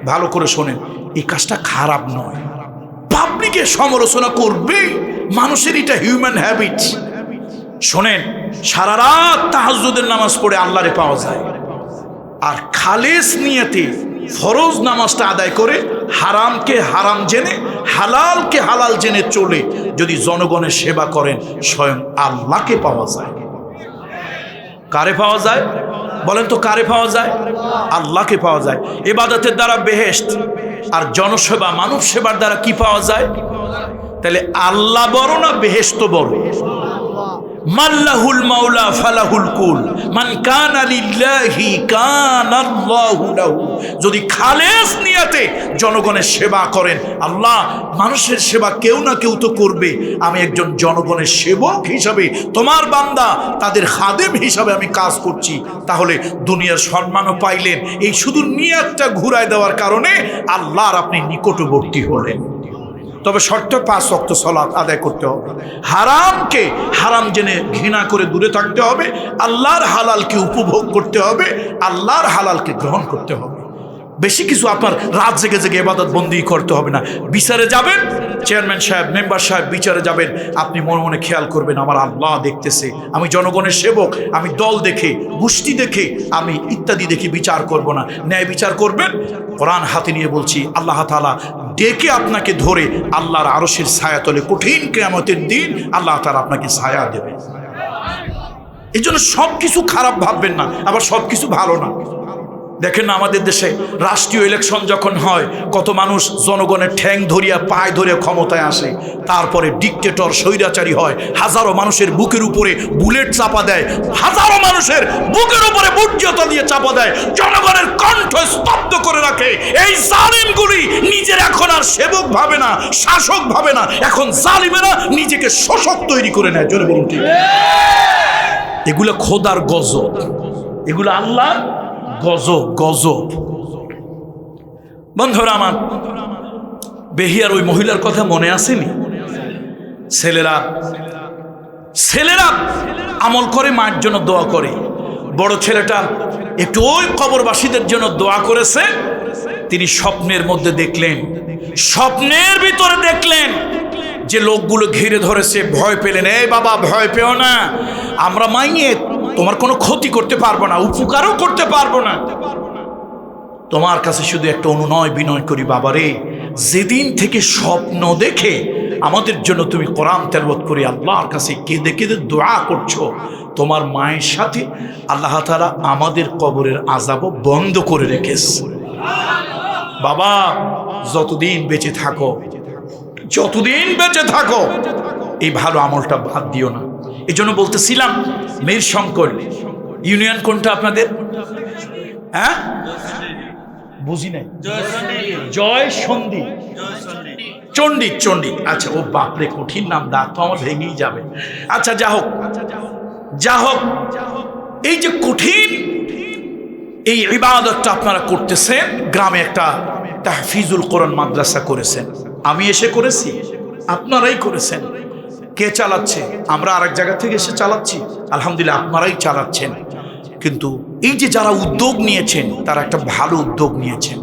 ভালো করে শোনেন, এই কাজটা খারাপ নয়। পাবলিকে সমালোচনা করবে, মানুষের এটা হিউম্যান হ্যাবিট। শোনেন, সারা রাত তাহাজ্জুদের নামাজ পড়ে আল্লাহরে পাওয়া যায়, আর খালেস নিয়তে ফরজ নামাজটা আদায় করে হারামকে হারাম জেনে হালালকে হালাল জেনে চলে যদি জনগণের সেবা করেন, স্বয়ং আল্লাহকে পাওয়া যায়। কারে পাওয়া যায় বলেন তো? কারে পাওয়া যায়? আল্লাহকে পাওয়া যায়। ইবাদতের দ্বারা বেহেশত, আর জনসেবা মানব সেবার দ্বারা কি পাওয়া যায়? তাহলে আল্লাহ বড় না বেহেশত বড়? মাল্লাহুল মাওলা ফালাহুল কুল, মান কানা লিল্লাহি কানাল্লাহু লাহু। যদি খালেস নিয়তে জনগণের সেবা করেন, আল্লাহ মানুষের সেবা কেউ না কেউ তো করবে, আমি একজন জনগণের সেবক হিসাবে, তোমার বান্দা, তাদের খাদেম হিসাবে আমি কাজ করছি, তাহলে দুনিয়ার সম্মানও পাইলেন। এই শুধু নিয়তটা ঘুরায় দেওয়ার কারণে আল্লাহর আপনি নিকটবর্তী হলেন। তবে শর্ত 5 ওয়াক্ত সালাত আদায় করতে হবে, হারামকে হারাম জেনে ঘৃণা করে দূরে থাকতে হবে, আল্লাহর হালালকে উপভোগ করতে হবে, আল্লাহর হালালকে গ্রহণ করতে হবে। বেশি কিছু আপনার রাত জেগে জেগে ইবাদত বন্দি করতে হবে না। বিচারে যাবেন, চেয়ারম্যান সাহেব, মেম্বার সাহেব বিচারে যাবেন, আপনি মনে মনে খেয়াল করবেন আমার আল্লাহ দেখতেছে, আমি জনগণের সেবক, আমি দল দেখে, গোষ্ঠী দেখে, আমি ইত্যাদি দেখে বিচার করব না, ন্যায় বিচার করবেন। কোরআন হাতে নিয়ে বলছি, আল্লাহ তাআলা ডেকে আপনাকে ধরে আল্লাহর আরশের ছায়াতলে কঠিন কিয়ামতের দিন আল্লাহ তাআলা আপনাকে ছায়া দেবে। এই জন্য সব কিছু খারাপ ভাববেন না, আবার সব কিছু ভালো না। দেখেন না, আমাদের দেশে রাষ্ট্রীয় ইলেকশন যখন হয়, কত মানুষ জনগণের ঠ্যাং ধরিয়া পায়ে ধরে ক্ষমতায় আসে, তারপরে ডিক্টেটর স্বৈরাচারী হয়, হাজারো মানুষের বুকের উপরে বুলেট চাপা দেয়, হাজারো মানুষের বুকের উপরে বুটজতা দিয়ে চাপা দেয়, জনগণের কণ্ঠ স্তব্ধ করে রাখে। এই জালিমগুলি নিজের এখন আর সেবক ভাবে না, শাসক ভাবে না, এখন জালিমেরা নিজেকে শোষক তৈরি করে নেয়। জোরে বলুন ঠিক? এগুলো খোদার গজব, এগুলো আল্লাহ গজব, গজব। বন্ধুরা আমার, বেহিয়ার ওই মহিলার কথা মনে আসেনি? ছেলেরা আমল করে, মায়ের জন্য দোয়া করে। বড় ছেলেটা একটু ওই কবরবাসীদের জন্য দোয়া করেছে। তিনি স্বপ্নের মধ্যে দেখলেন, স্বপ্নের ভিতরে দেখলেন যে লোকগুলো ঘিরে ধরেছে। ভয় পেলেন, এই বাবা ভয় পেও না, আমরা মাইয়ে তোমার কোনো ক্ষতি করতে পারবো না, উপকারও করতে পারবো না। তোমার কাছে শুধু একটা অনুনয় বিনয় করি বাবারে, যেদিন থেকে স্বপ্ন দেখে আমাদের জন্য তুমি কোরআন তেলাওয়াত করে আল্লাহর কাছে কেঁদে কেঁদে দোয়া করছো, তোমার মায়ের সাথে আল্লাহ তাআলা আমাদের কবরের আযাবও বন্ধ করে রেখেছে। বাবা যতদিন বেঁচে থাকো, যতদিন বেঁচে থাকো, এই ভালো আমলটা বাদ দিও না। এই জন্য বলতেছিলাম, মীর শঙ্কর ইউনিয়ন কোনটা আপনাদের? হ্যাঁ, বুঝি নাই। জয় সন্ধি, চণ্ডী, চণ্ডী। আচ্ছা, ও বাপরে কঠিন নাম, দাঁত তো আমার ভেঙেই যাবে। আচ্ছা, যা হোক, এই যে কঠিন এই ইবাদতটা আপনারা করতেছেন, গ্রামে একটা তাহফিজুল কোরআন মাদ্রাসা করেছেন, আমি এসে করেছি, আপনারাই করেছেন। কে চালাচ্ছে? আমরা আরেক জায়গা থেকে এসে চালাচ্ছি, আলহামদুলিল্লাহ আপনারাই চালাচ্ছেন। কিন্তু এই যে যারা উদ্যোগ নিয়েছেন, তারা একটা ভালো উদ্যোগ নিয়েছেন,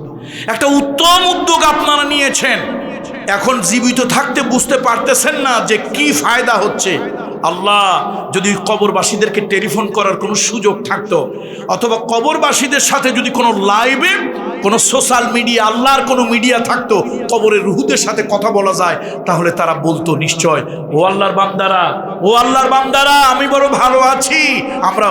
একটা উত্তম উদ্যোগ আপনারা নিয়েছেন। এখন জীবিত থাকতে বুঝতে পারতেছেন না যে কি ফায়দা হচ্ছে। আল্লাহ যদি কবরবাসীদেরকে টেলিফোন করার কোনো সুযোগ থাকতো, অথবা কবরবাসীদের সাথে যদি কোনো লাইভে, কোনো সোশ্যাল মিডিয়া, আল্লাহর কোনো মিডিয়া থাকতো, কবরের রুহুদের সাথে কথা বলা যায়, তাহলে তারা বলতো নিশ্চয়, ও আল্লাহর বান্দারা, আমি বড় ভালো আছি, আমরা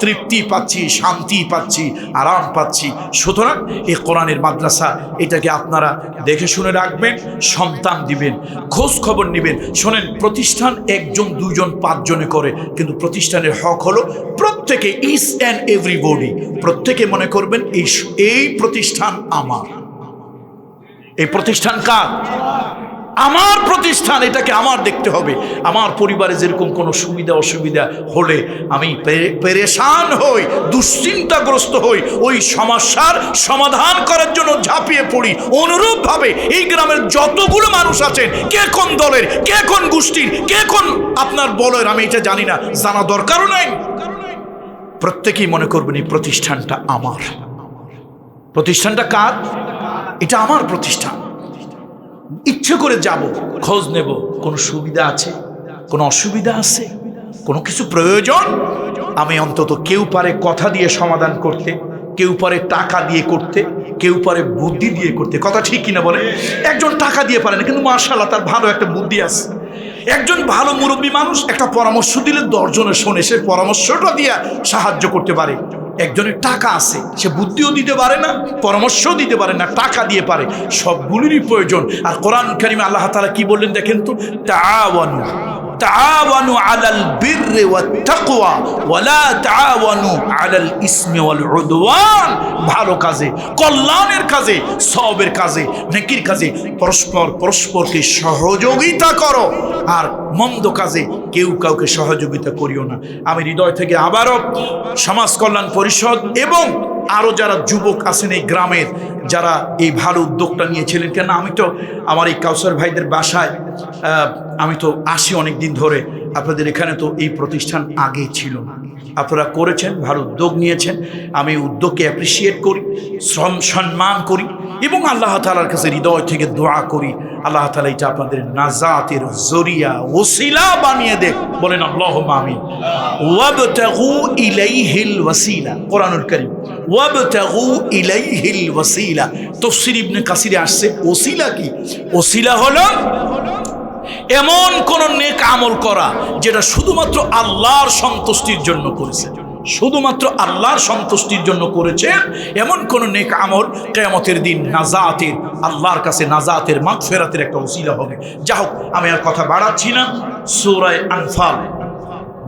তৃপ্তি পাচ্ছি, শান্তি পাচ্ছি, আরাম পাচ্ছি। সুতরাং এই কোরআনের মাদ্রাসা, এটাকে আপনারা দেখে শুনে রাখবেন, সন্তান দিবেন, খোঁজ খবর নেবেন। শোনেন, প্রতিষ্ঠান 1 জন 2 জন 5 জনে করে, কিন্তু প্রতিষ্ঠানের হক হলো প্রত্যেকে, ইচ অ্যান্ড এভরিবডি, প্রত্যেকে মনে করবেন এই প্রতিষ্ঠান আমার। এই প্রতিষ্ঠান কার? আমার প্রতিষ্ঠান, এটাকে আমার দেখতে হবে। আমার পরিবারে যেরকম কোনো সুবিধা অসুবিধা হলে আমি পেরেশান হই, দুশ্চিন্তাগ্রস্ত হই, ওই সমস্যার সমাধান করার জন্য ঝাঁপিয়ে পড়ি। অনুরূপভাবে এই গ্রামের যতগুলো মানুষ আছেন, কে কোন দলের, কে কোন গোষ্ঠীর, কে কোন আপনার বলের, আমি এটা জানি না, জানা দরকারও নাই। প্রত্যেকেই মনে করবেন এই প্রতিষ্ঠানটা আমার। প্রতিষ্ঠানটা কার? এটা আমার প্রতিষ্ঠান। ইচ্ছে করে যাব, খোঁজ নেব, কোনো সুবিধা আছে, কোনো অসুবিধা আছে, কোনো কিছু প্রয়োজন, আমি অন্তত কেউ পারে কথা দিয়ে সমাধান করতে, কেউ পারে টাকা দিয়ে করতে, কেউ পারে বুদ্ধি দিয়ে করতে। কথা ঠিক কিনা বলে? একজন টাকা দিয়ে পারে না, কিন্তু মাশাআল্লাহ তার ভালো একটা বুদ্ধি আছে। একজন ভালো মুরব্বী মানুষ একটা পরামর্শ দিলে 10 জনে শোনে, সে পরামর্শটা দিয়ে সাহায্য করতে পারে। একজনের টাকা আছে, সে বুদ্ধিও দিতে পারে না, পরামর্শও দিতে পারে না, টাকা দিয়ে পারে। সবগুলিরই প্রয়োজন। আর কোরআন কারিমে আল্লাহ তাআলা কি বললেন দেখেন তো, তাআওয়ানু তাআওয়ানু আলাল বিররি ওয়াত তাকওয়া ওয়ালা তাআওয়ানু আলাল ইসমি ওয়াল উদওয়ান। ভালো কাজে, কল্যাণের কাজে, সওয়াবের কাজে, নেকির কাজে পরস্পরকে সহযোগিতা করো, আর মন্দ কাজে কেউ কাউকে সহযোগিতা করিও না। আমি হৃদয় থেকে আবারও সমাজ কল্যাণ পরিষদ এবং আরও যারা যুবক আছেন এই গ্রামের, যারা এই ভালো উদ্যোগটা নিয়েছিলেন, কেন আমি তো আমার এই কাউসার ভাইদের বাসায় আমি তো আসি অনেক দিন ধরে। আপনাদের এখানে তো এই প্রতিষ্ঠান আগে ছিল না, আপনারা করেছেন, ভালো উদ্যোগ নিয়েছেন। আমি উদ্যোগকে অ্যাপ্রিসিয়েট করি, সম্মান করি এবং আল্লাহ তাআলার কাছে হৃদয় থেকে দোয়া করি আল্লাহ তাআলা এটা আপনাদের নাজাতের জরিয়া ওসিলা বানিয়ে দেখ। বলেন আল্লাহুম্মা আমিন। ওয়াবতাগু ইলাইহিল ওয়াসিলা, কোরআনুল কারীম, ওয়াবতাগু ইলাইহিল ওয়াসিলা। তাফসীর ইবনে কাসিরে আসছে ওসিলা কি? ওসিলা হলো এমন কোন নেক আমল করা যেটা শুধুমাত্র আল্লাহর সন্তুষ্টির জন্য করেছে, শুধুমাত্র আল্লাহর সন্তুষ্টির জন্য করেছে, এমন কোন নেক আমল কিয়ামতের দিন নাজাতের, আল্লাহর কাছে নাজাতের, মাগফিরাতের একটা ওসিলা হবে। যা হোক, আমি আর কথা বাড়াচ্ছি না। সূরা আনফাল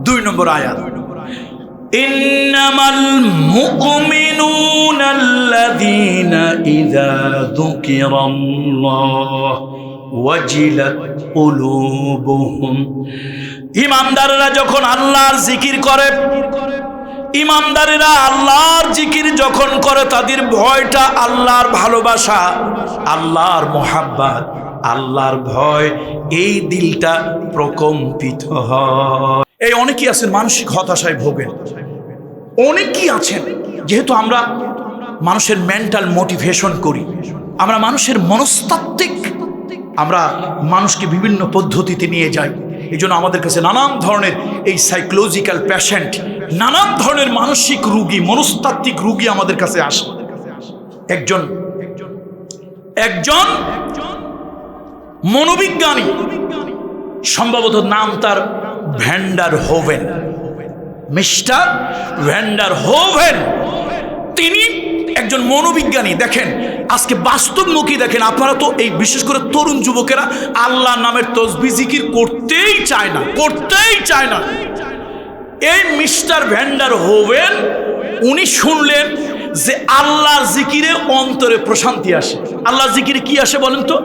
2 নম্বর আয়াত, ইন্নামাল মুমিনুনা আল্লাযীনা ইযা যুকিরাল্লাহ ওয়াজিলাত কুলুবুহুম। ঈমানদাররা যখন আল্লাহর জিকির করে, ঈমানদারেরা আল্লাহর জিকির যখন করে, তাদের ভয়টা আল্লাহর ভালোবাসা, আল্লাহর মোহাব্বত, আল্লাহর ভয়, এই দিলটা প্রকম্পিত হয়। এই অনেকেই আছেন মানসিক হতাশায় ভোগেন, অনেকেই আছেন। যেহেতু আমরা মানুষের মেন্টাল মোটিভেশন করি, আমরা মানুষের মনস্তাত্ত্বিক, আমরা মানুষকে বিভিন্ন পদ্ধতিতে নিয়ে যাই। এই জন্য আমাদের কাছে নানান ধরনের এই সাইকোলজিক্যাল পেশেন্ট, নানান ধরনের মানসিক রোগী, মনস্তাত্ত্বিক রোগী আমাদের কাছে আসে। একজন মনোবিজ্ঞানী, সম্ভবত নাম তার ভ্যান্ডার হোভেন, মিস্টার ভ্যান্ডার হোভেন। তিনি একজন মনোবিজ্ঞানী। দেখেন আজকে বাস্তবমুখী, দেখেন আপনারা তো এই বিশেষ করে তরুণ যুবকেরা আল্লাহ নামের তসবিহ জিকির করতেই চায় না, করতেই চায় না। এই মিস্টার ভ্যান্ডার হোভেন উনি শুনলেন যে আল্লাহর জিকিরে অন্তরে প্রশান্তি আসে। আল্লাহর জিকিরে কি আসে বলেন তো?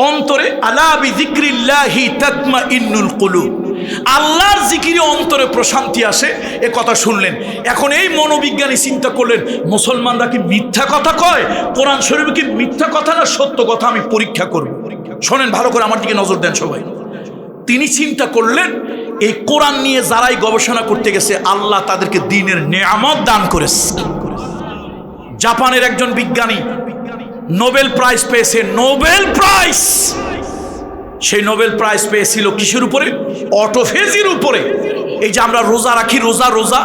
অন্তরে, আলা বিযিকরিল্লাহি তাতমাইন্নুল কুলুব, আল্লাহর জিকিরে অন্তরে প্রশান্তি আসে। এ কথা শুনলেন। এখন এই মনোবিজ্ঞানী চিন্তা করলেন, মুসলমানরা কি মিথ্যা কথা কয়? কোরআন শরীফে কি মিথ্যা কথা না সত্য কথা? আমি পরীক্ষা করব। শোনেন ভালো করে, আমার দিকে নজর দেন সবাই। তিনি চিন্তা করলেন, এই কোরআন নিয়ে যারাই গবেষণা করতে গেছে, আল্লাহ তাদেরকে দ্বীনের নেয়ামত দান করেছে। জাপানের একজন বিজ্ঞানী নোবেল প্রাইজ পেয়েছে, নোবেল প্রাইজ। সেই নোবেল প্রাইজ পেয়েছিল কিসের উপরে? অটোফেজির উপরে। এই যে আমরা রোজা রাখি, রোজা,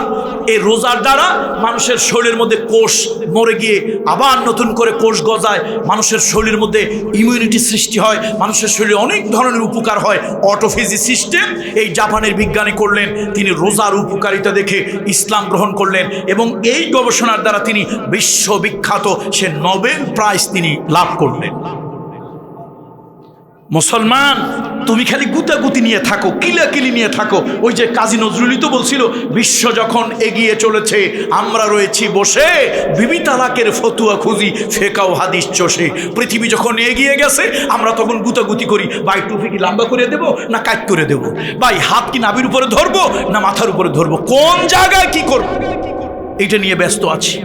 এই রোজার দ্বারা মানুষের শরীরের মধ্যে কোষ মরে গিয়ে আবার নতুন করে কোষ গজায়, মানুষের শরীরের মধ্যে ইমিউনিটি সৃষ্টি হয়, মানুষের শরীরে অনেক ধরনের উপকার হয়। অটোফেজি সিস্টেম এই জাপানের বিজ্ঞানী করলেন। তিনি রোজার উপকারিতা দেখে ইসলাম গ্রহণ করলেন এবং এই গবেষণার দ্বারা তিনি বিশ্ববিখ্যাত সে নোবেল প্রাইজ তিনি লাভ করলেন। মুসলমান, তুমি খালি গুতাগুতি নিয়ে থাকো, কিলাকিলি নিয়ে থাকো। ওই যে কাজী নজরুলই তো বলছিল, বিশ্ব যখন এগিয়ে চলেছে আমরা রয়েছি বসে, বিবি তালাকের ফতুয়া খুঁজি ফেকাও হাদিস চষে। পৃথিবী যখন এগিয়ে গেছে আমরা তখন গুতাগুতি করি, ভাই টুপি কি লম্বা করে দেবো না কাট করে দেবো, ভাই হাত কি নাভির উপরে ধরবো না মাথার উপরে ধরবো, কোন জায়গায় কি করবো, এটা নিয়ে ব্যস্ত আছি।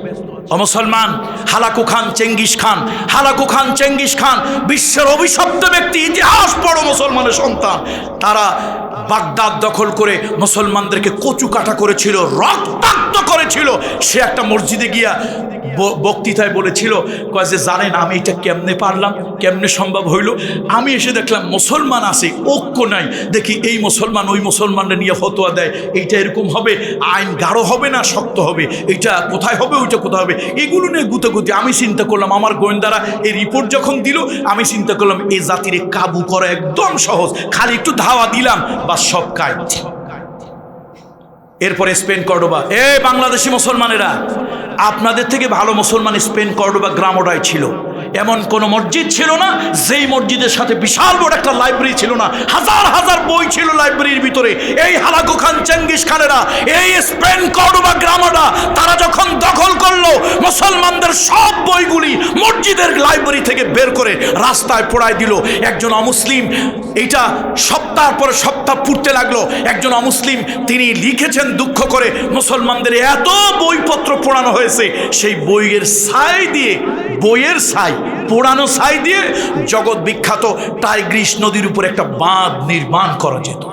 মুসলমান, Hulagu Khan Genghis Khan, Hulagu Khan Genghis Khan বিশ্বের অভিশপ্ত ব্যক্তি, ইতিহাস পড়ো মুসলমানের সন্তান। তারা বাগদাদ দখল করে মুসলমানদেরকে কচু কাটা করেছিল, রক্তাক্ত ছিল, সে একটা মসজিদে গিয়া বক্তৃতায় বলেছিল, কয় যে জানেন আমি এটা কেমনে পারলাম, কেমনে সম্ভব হইল? আমি এসে দেখলাম মুসলমান আছে, ঐক্য নাই, দেখি এই মুসলমান ওই মুসলমানরা নিয়ে ফতোয়া দেয়, এইটা এরকম হবে, আইন গাঢ় হবে না শক্ত হবে, এইটা কোথায় হবে ওইটা কোথায় হবে, এগুলো নিয়ে গুতাগুতি। আমি চিন্তা করলাম, আমার গোয়েন্দারা এই রিপোর্ট যখন দিল, আমি চিন্তা করলাম এই জাতিরে কাবু করা একদম সহজ, খালি একটু ধাওয়া দিলাম বা সব কাজ। এরপরে স্পেন কর্ডোবা, বাংলাদেশি মুসলমানেরা, আপনাদের থেকে ভালো মুসলমান স্পেন কর্ডোবা গ্রামোডায় ছিল। এমন কোন মসজিদ ছিল না যেই মসজিদের সাথে বিশাল বড় একটা লাইব্রেরি ছিল না, হাজার হাজার বই ছিল লাইব্রেরির ভিতরে। এই হালাকু খান, চেঙ্গিস খানেরা, এই স্পেন কর্ডোবা গ্রামোডা তারা যখন দখল করলো, মুসলমানদের সব বইগুলি মসজিদের লাইব্রেরি থেকে বের করে রাস্তায় পোড়ায় দিল। একজন অমুসলিম, এটা সপ্তাহ পরে সপ্তাহ পুড়তে লাগলো। একজন অমুসলিম তিনি লিখেছেন দুঃখ করে, মুসলমানদের এত বইপত্র পোড়ানো হয়েছে, সেই বইয়ের ছাই দিয়ে, বইয়ের ছাই, পোড়ানো ছাই দিয়ে জগৎ বিখ্যাত টাইগ্রিস নদীর উপর একটা বাঁধ নির্মাণ করা যেত।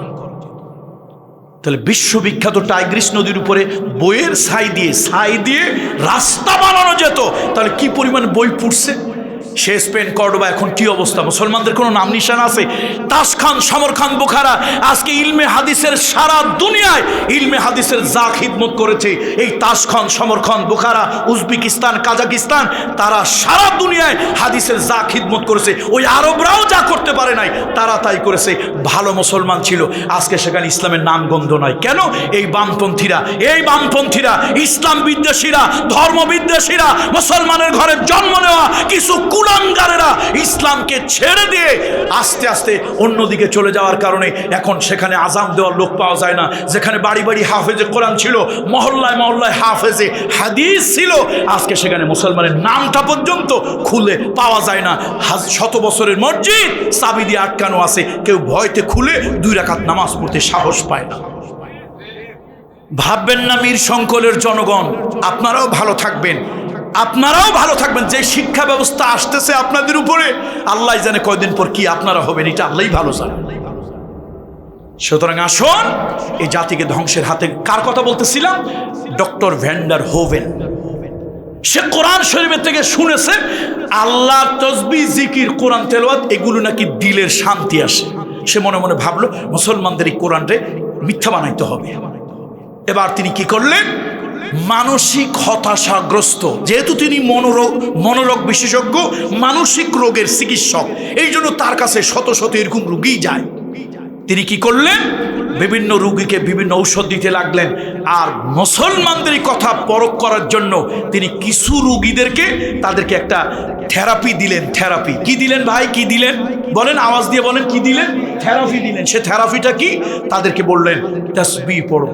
তাহলে বিশ্ববিখ্যাত টাইগ্রিস নদীর উপরে বইয়ের ছাই দিয়ে রাস্তা বানানো যেত। তাহলে কি পরিমাণ বই পুড়ছে। সে স্পেন কর্ডোবা এখন কি অবস্থা? মুসলমানদের কোনো নাম নিশান আছে? তাসখান, সমর খান, বুখারা আজকে ইলমে হাদিসের সারা দুনিয়ায় ইলমে হাদিসের যা খিদমত করেছে, এই তাসখান, সমর খান, বুখারা, উজবেকিস্তান, কাজাকিস্তান, তারা সারা দুনিয়ায় হাদিসের যা খিদমত করেছে, ওই আরবরাও যা করতে পারে নাই তারা তাই করেছে। ভালো মুসলমান ছিল, আজকে সেখানে ইসলামের নাম গন্ধ নাই। কেন? এই বামপন্থীরা, ইসলাম বিদ্বেষীরা, ধর্ম বিদ্বেষীরা, মুসলমানের ঘরে জন্ম নেওয়া কিছু কুলাঙ্গারেরা ইসলামকে ছেড়ে দিয়ে আস্তে আস্তে অন্যদিকে চলে যাওয়ার কারণে এখন সেখানে আজান দেওয়ার লোক পাওয়া যায় না। যেখানে বাড়ি বাড়ি হাফেজে কোরআন ছিল, মহল্লায় মহল্লায় হাফেজে হাদিস ছিল, আজকে সেখানে মুসলমানের নামটা পর্যন্ত খুলে পাওয়া যায় না। শত বছরের মসজিদ চাবি দিয়ে আটকানো আছে, কেউ ভয়তে খুলে 2 রাকাত নামাজ পড়তে সাহস পায় না। ভাববেন না মীর শঙ্করের জনগণ, আপনারাও ভালো থাকবেন, যে শিক্ষা ব্যবস্থা আসতেছে আপনাদের উপরে, আল্লাহ জানে কয়দিন পর কি আপনারা হবেন, এটা আল্লাহই ভালো জানে। সুতরাং আসুন, এই জাতিকে ধ্বংসের হাতে, কার কথা বলতেছিলাম? Doctor van der হোভেন। সে কোরআন শরীফের থেকে শুনেছে আল্লাহ তসবিহ, জিকির, কোরআন তেলাওয়াত, এগুলো নাকি দিলের শান্তি আসে। সে মনে মনে ভাবলো মুসলমানদের এই কোরআনকে মিথ্যা বানাইতে হবে। এবার তিনি কি করলেন? মানসিক হতাশাগ্রস্ত, যেহেতু তিনি মনোরোগ বিশেষজ্ঞ, মানসিক রোগের চিকিৎসক, এই জন্য তার কাছে শত শত এরকম রোগী যায়। তিনি কি করলেন? বিভিন্ন রোগীকে বিভিন্ন ঔষধ দিতে লাগলেন। আর মুসলমানদের কথা পরখ করার জন্য তিনি কিছু রোগীদেরকে, তাদেরকে একটা থেরাপি দিলেন। থেরাপি কি দিলেন ভাই? কি দিলেন বলেন, আওয়াজ দিয়ে বলেন, কি দিলেন? থেরাপি দিলেন। সে থেরাপিটা কি? তাদেরকে বললেন তাসবিহ পড়ো,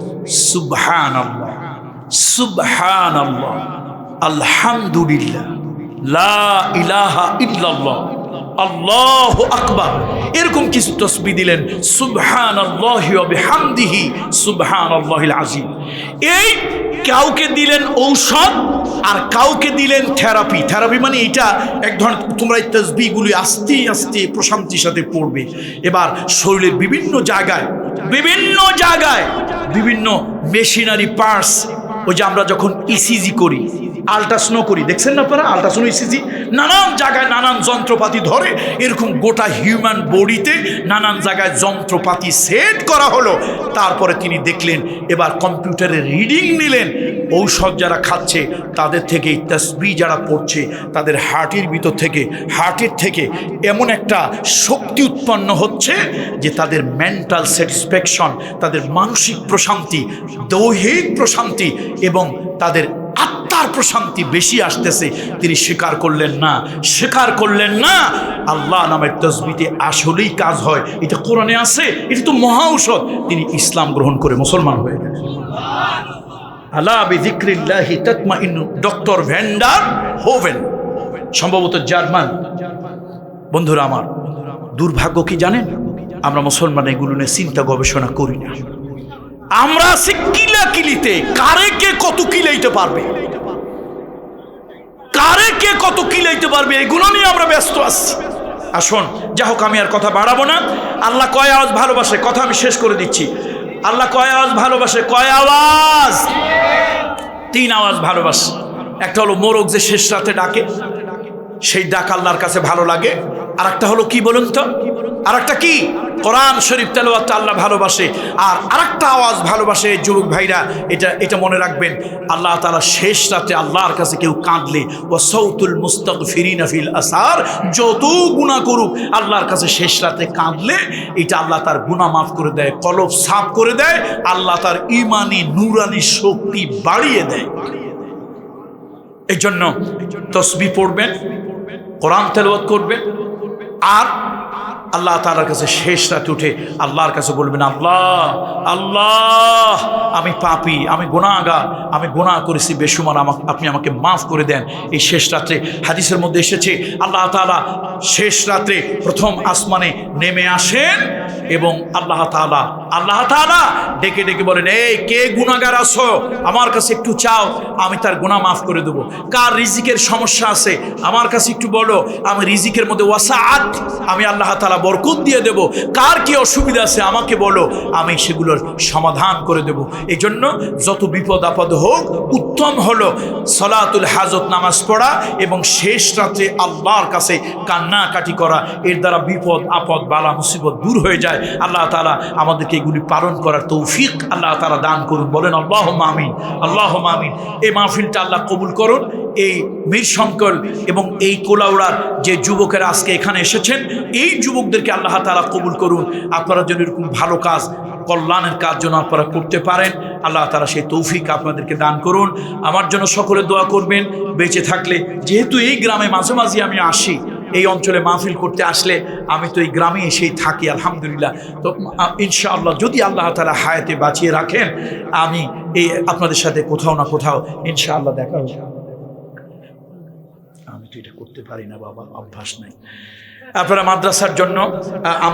সুবহানাল্লাহ, সুবহানাল্লাহ, আলহামদুলিল্লাহ, লা ইলাহা ইল্লাল্লাহ, আল্লাহু আকবার, এরকম কিছু তাসবিহ দিলেন। সুবহানাল্লাহি ওয়া বিহামদিহি সুবহানাল্লাহিল আযীম। এই কাউকে দিলেন ঔষধ আর কাউকে দিলেন থেরাপি। থেরাপি মানে এটা এক ধরনের, তোমরা এই তাসবিহগুলি আস্তে আস্তে প্রশান্তির সাথে পড়বে। এবার শরীরের বিভিন্ন জায়গায় বিভিন্ন মেশিনারি পার্টস, ওই যে আমরা যখন ইসিজি করি, আল্ট্রাসাউন্ড করি, দেখছেন না আপনারা? আল্ট্রাসাউন্ড, ইসিজি, নানান জায়গায় নানান যন্ত্রপাতি ধরে, এরকম গোটা হিউম্যান বডিতে নানান জায়গায় যন্ত্রপাতি সেট করা হলো। তারপরে তিনি দেখলেন, এবার কম্পিউটারে রিডিং নিলেন, ঔষধ যারা খাচ্ছে তাদের থেকে, তাসবিহ যারা পড়ছে তাদের হার্টের থেকে এমন একটা শক্তি উৎপন্ন হচ্ছে যে তাদের মেন্টাল স্যাটিসফ্যাকশন, তাদের মানসিক প্রশান্তি, দৈহিক প্রশান্তি এবং তাদের আত্মার প্রশান্তি বেশি আসতেছে। তিনি স্বীকার করলেন না আল্লাহ নামের তাসবিহতে আসলেই কাজ হয়, এটা কোরআনে আছে, এটা তো মহা ঔষধ। তিনি ইসলাম গ্রহণ করে মুসলমান হয়ে গেলেন। আলা বিযিকরিল্লাহি তাতমাইন্নু, ডক্টর ভ্যান্ডার হোভেন, সম্ভবত জার্মান। বন্ধুরা আমার, দুর্ভাগ্য কি জানেন? আমরা মুসলমান এগুলো নিয়ে চিন্তা গবেষণা করি না। আমরা আছি কিলাকিলিতে, কারে কে কত কিলাইতে পারবে, এগুলো নিয়ে আমরা ব্যস্ত আছি। আসুন, যা হোক, আমি আর কথা বাড়াবো না। আল্লাহ কয় আওয়াজ ভালোবাসে, কথা আমি শেষ করে দিচ্ছি। আল্লাহ কয় আওয়াজ ভালোবাসে? কয় আওয়াজ? তিন আওয়াজ ভালোবাসে। একটা হলো মোরগ যে শেষ রাতে ডাকে, সেই ডাক আল্লাহর কাছে ভালো লাগে। আর একটা হলো কি বলুন তো, আর একটা কি, কোরআন শরীফ তেলাওয়াত আল্লাহ ভালোবাসে। আর আরেকটা আওয়াজ ভালোবাসে যুবক ভাইরা, এটা মনে রাখবেন, আল্লাহ তাআলা শেষ রাতে আল্লাহর কাছে কেউ কাঁদলে, ওয়া সাউতুল মুস্তাগফিরিনা ফিল আসার, যত গুনাহ করুক আল্লাহর কাছে শেষ রাতে কাঁদলে এটা আল্লাহ তার গুনাহ মাফ করে দেয়, কলব সাফ করে দেয়, আল্লাহ তার ঈমানি নূরানি শক্তি বাড়িয়ে দেয়। এই জন্য তসবিহ পড়বেন, কোরআন তেলাওয়াত করবেন, আর আল্লাহ তাআলার কাছে শেষ রাতে উঠে আল্লাহর কাছে বলবেন, আল্লাহ আল্লাহ আমি পাপী, আমি গুনাহগার, আমি গুনাহ করেছি বেশুমার, আপনি আমাকে মাফ করে দেন। এই শেষ রাত্রে হাদিসের মধ্যে এসেছে আল্লাহ তাআলা শেষ রাত্রে প্রথম আসমানে নেমে আসেন এবং আল্লাহ তাআলা ডেকে ডেকে বলেন, এই কে গুনাহগার আছো, আমার কাছে একটু চাও, আমি তার গুনাহ মাফ করে দেবো। কার রিজিকের সমস্যা আছে আমার কাছে একটু বলো, আমি রিজিকের মধ্যে ওয়াসাআত, আমি আল্লাহ তাআলা বরকত দিয়ে দেব। কার কি অসুবিধা আছে আমাকে বলো, আমি সেগুলোর সমাধান করে দেব। এই জন্য যত বিপদ আপদ হোক, উত্তম হলো সলাতুল হাজত নামাজ পড়া এবং শেষ রাতে আল্লাহর কাছে কান্নাকাটি করা। এর দ্বারা বিপদ আপদ বালা মুসিবত দূর হয়ে যায়। আল্লাহ তাআলা আমাদেরকে এগুলি পালন করার তৌফিক আল্লাহ তাআলা দান করুন। বলেন আল্লাহুম্মা আমিন, আল্লাহুম্মা আমিন। এই মাহফিলটা আল্লাহ কবুল করুন। এই মীর শঙ্কর এবং এই কোলাউড়ার যে যুবকেরা আজকে এখানে এসেছেন, এই যুবকদেরকে আল্লাহ তাআলা কবুল করুন। আপনারা যেন এরকম ভালো কাজ, কল্যাণের কাজ যেন আপনারা করতে পারেন, আল্লাহ তাআলা সেই তৌফিক আপনাদেরকে দান করুন। আমার জন্য সকলে দোয়া করবেন বেঁচে থাকলে। যেহেতু এই গ্রামে মাঝে মাঝে আমি আসি, এই অঞ্চলে মাহফিল করতে আসলে আমি তো এই গ্রামে এসেই থাকি আলহামদুলিল্লাহ। তো ইনশাআল্লাহ যদি আল্লাহ তাআলা হায়াতে বাঁচিয়ে রাখেন, আমি এই আপনাদের সাথে কোথাও না কোথাও ইনশাআল্লাহ দেখা হবে। আমি তো এটা করতে পারি না বাবা, অভ্যাস নাই। আপনারা মাদ্রাসার জন্য